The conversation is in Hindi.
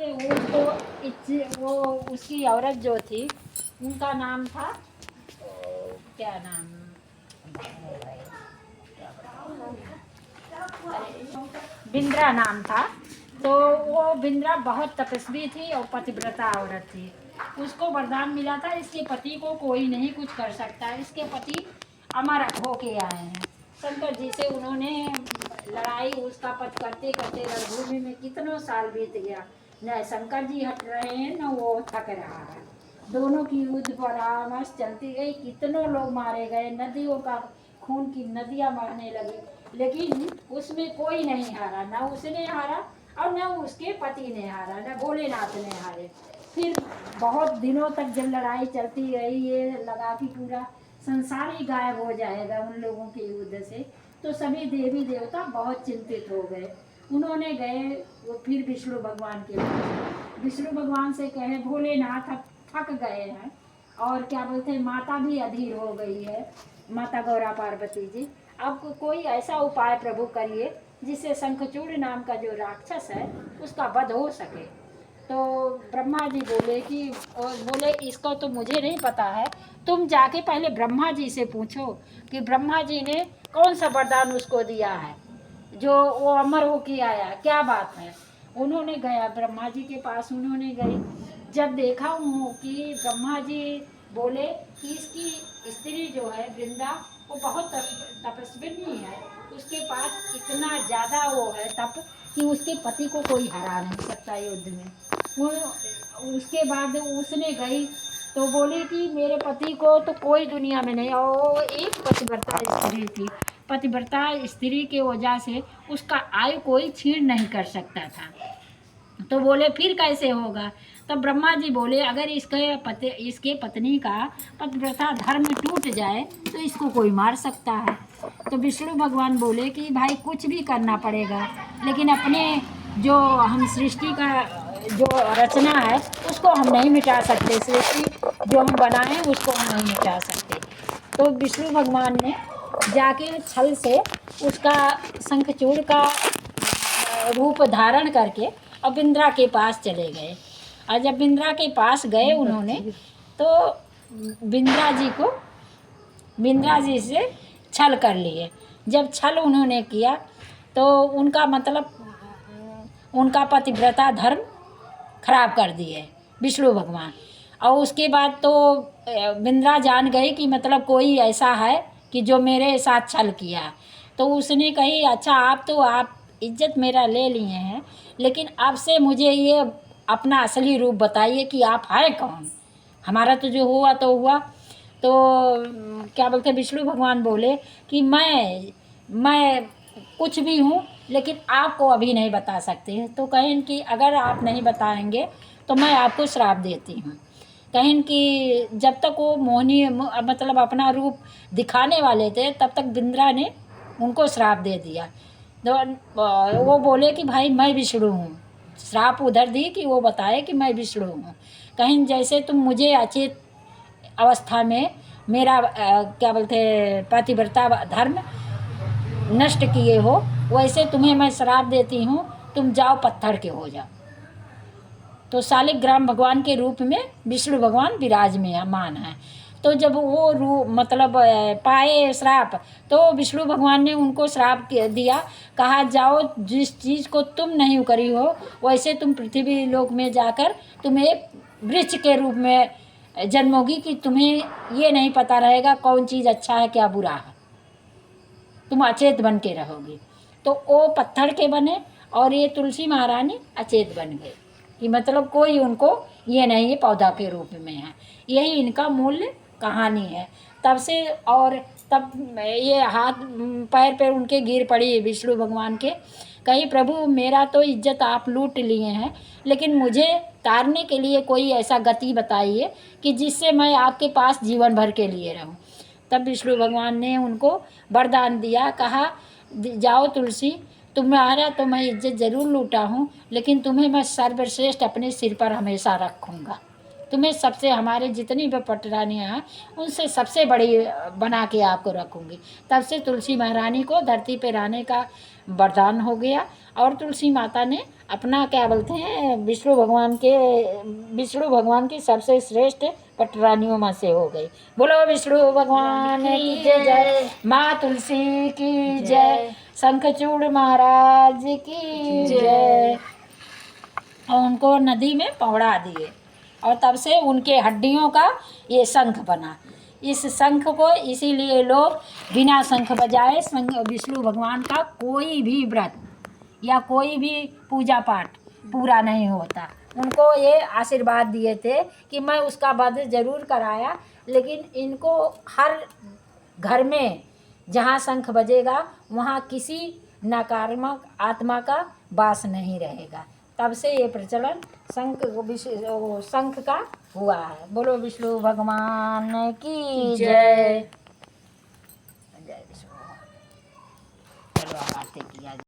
वो उसकी औरत जो थी उनका नाम था, क्या नाम, बिंद्रा नाम था। तो वो बिंद्रा बहुत तपस्वी थी और पतिव्रता औरत थी। उसको वरदान मिला था इसके पति को कोई नहीं कुछ कर सकता। इसके पति अमर होके आए हैं। शंकर जी से उन्होंने लड़ाई उसका पथ करते करते रणभूमि में कितनों साल बीत गया। न शंकर जी हट रहे हैं न वो थक रहा है। दोनों की युद्ध परामर्श चलती गई। कितनों लोग मारे गए, नदियों का खून की नदियां बहने लगी, लेकिन उसमें कोई नहीं हारा। न उसने हारा और न उसके पति ने हारा, न भोलेनाथ ने हारे। फिर बहुत दिनों तक जब लड़ाई चलती रही, ये लगा कि पूरा संसार ही गायब हो जाएगा उन लोगों के युद्ध से, तो सभी देवी देवता बहुत चिंतित हो गए। उन्होंने गए वो फिर विष्णु भगवान के पास। विष्णु भगवान से कहे, भोलेनाथ अब थक गए हैं और क्या बोलते हैं माता भी अधीर हो गई है, माता गौरा पार्वती जी, अब कोई ऐसा उपाय प्रभु करिए जिससे शंखचूड़ नाम का जो राक्षस है उसका वध हो सके। तो ब्रह्मा जी बोले कि, और बोले इसको तो मुझे नहीं पता है, तुम जाके पहले ब्रह्मा जी से पूछो कि ब्रह्मा जी ने कौन सा वरदान उसको दिया है जो वो अमर हो के आया, क्या बात है। उन्होंने गया ब्रह्मा जी के पास, उन्होंने गई, जब देखा कि ब्रह्मा जी बोले कि इसकी स्त्री जो है वृंदा वो बहुत तपस्विनी है, उसके पास इतना ज़्यादा वो है तप कि उसके पति को कोई हरा नहीं सकता युद्ध में। वो उसके बाद उसने गई तो बोली कि मेरे पति को तो कोई दुनिया में नहीं, और वो एक पतिव्रता स्त्री थी। पतिव्रता स्त्री के वजह से उसका आयु कोई छीन नहीं कर सकता था। तो बोले फिर कैसे होगा। तब ब्रह्मा जी बोले अगर इसके पत्नी का पतिव्रता धर्म टूट जाए तो इसको कोई मार सकता है। तो विष्णु भगवान बोले कि भाई कुछ भी करना पड़ेगा, लेकिन अपने जो हम सृष्टि का जो रचना है उसको हम नहीं मिटा सकते, सृष्टि जो हम बनाए उसको हम नहीं मिटा सकते। तो विष्णु भगवान ने जाके छल से उसका शंखचूड़ का रूप धारण करके और बिंद्रा के पास चले गए। और जब बिंद्रा के पास गए उन्होंने, तो बिंद्रा जी से छल कर लिए। जब छल उन्होंने किया तो उनका मतलब उनका पतिव्रता धर्म खराब कर दिए विष्णु भगवान। और उसके बाद तो बिंद्रा जान गई कि मतलब कोई ऐसा है कि जो मेरे साथ छल किया। तो उसने कही अच्छा आप इज्जत मेरा ले लिए हैं, लेकिन अब से मुझे ये अपना असली रूप बताइए कि आप हैं कौन। हमारा तो जो हुआ तो हुआ। तो क्या बोलते विष्णु भगवान बोले कि मैं कुछ भी हूँ, लेकिन आपको अभी नहीं बता सकते। तो कहें कि अगर आप नहीं बताएंगे तो मैं आपको श्राप देती हूँ। कहें कि जब तक वो मोहिनी मतलब अपना रूप दिखाने वाले थे तब तक बिंद्रा ने उनको श्राप दे दिया। तो वो बोले कि भाई मैं विष्णु हूँ। श्राप उधर दी कि वो बताए कि मैं विष्णु हूँ। कहीं जैसे तुम मुझे अचेत अवस्था में मेरा क्या बोलते पतिव्रता धर्म नष्ट किए हो, वैसे तुम्हें मैं श्राप देती हूँ, तुम जाओ पत्थर के हो जाओ। तो शालिग्राम भगवान के रूप में विष्णु भगवान विराजमान है। तो जब वो रूप मतलब पाए श्राप, तो विष्णु भगवान ने उनको श्राप दिया, कहा जाओ जिस चीज़ को तुम नहीं करी हो वैसे तुम पृथ्वी लोक में जाकर तुम एक वृक्ष के रूप में जन्मोगी कि तुम्हें ये नहीं पता रहेगा कौन चीज़ अच्छा है क्या बुरा है, तुम अचेत बन के रहोगी। तो वो पत्थर के बने और ये तुलसी महारानी अचेत बन गए कि मतलब कोई उनको ये नहीं है पौधा के रूप में है। यही इनका मूल्य कहानी है। तब से और तब ये हाथ पैर पे उनके गिर पड़ी विष्णु भगवान के, कहीं प्रभु मेरा तो इज्जत आप लूट लिए हैं, लेकिन मुझे तारने के लिए कोई ऐसा गति बताइए कि जिससे मैं आपके पास जीवन भर के लिए रहूं। तब विष्णु भगवान ने उनको वरदान दिया, कहा जाओ तुलसी, तुम्हारा तो मैं इज्जत ज़रूर लूटा हूँ, लेकिन तुम्हें मैं सर्वश्रेष्ठ अपने सिर पर हमेशा रखूँगा। तुम्हें सबसे हमारे जितनी भी पटरानियाँ हैं उनसे सबसे बड़ी बना के आपको रखूँगी। तब से तुलसी महारानी को धरती पे रहने का वरदान हो गया और तुलसी माता ने अपना क्या बोलते हैं विष्णु भगवान की सबसे श्रेष्ठ पटरानियों में से हो गई। बोलो विष्णु भगवान की जय, माँ तुलसी की जय, शंखचूड़ महाराज की जय। और उनको नदी में पौड़ा दिए और तब से उनके हड्डियों का ये शंख बना। इस शंख को इसीलिए लोग बिना शंख बजाए विष्णु भगवान का कोई भी व्रत या कोई भी पूजा पाठ पूरा नहीं होता। उनको ये आशीर्वाद दिए थे कि मैं उसका वध जरूर कराया, लेकिन इनको हर घर में जहाँ शंख बजेगा वहाँ किसी नकारात्मक आत्मा का वास नहीं रहेगा। तब से ये प्रचलन शंख का हुआ है। बोलो विष्णु भगवान की जय। जय विष्णु। चलो आरती किया।